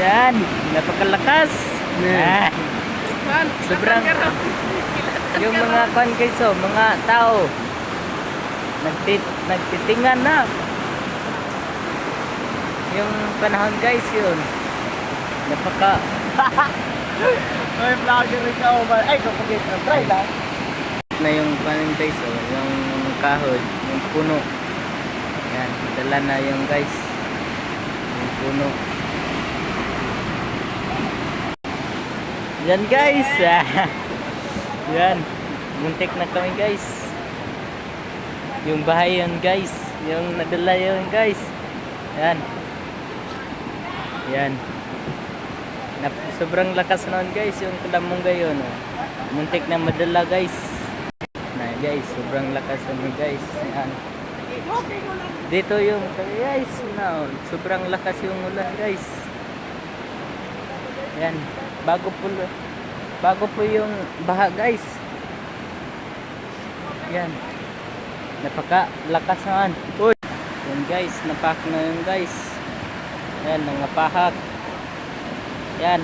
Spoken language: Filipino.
Yan, napakalakas. Yan. Sobrang yung mga kan guys, oh, mga tao nagtitingan na. Yung panahon guys yun. Napaka May vlogger rin ka ba? Ay, kapag try lang. na yung panin guys, oh, yung kahoy, yung puno. Yan, dala na yung guys. Yung puno. Yan guys. Yan. Muntik na kami guys. Yung bahay yun guys. Yung nadala yun guys. Yan. Yan. Sobrang lakas noon guys. Yung kalamungga yun. Oh. Muntik na madala guys. Na guys. Sobrang lakas yun guys. Yan. Dito yung guys. No, sobrang lakas yung ulan guys. Yan. Bago po yung baha guys. Yan. Napakalakas naman. Uy. Yan guys, napak na yun guys. Yan, nangapahak. Yan.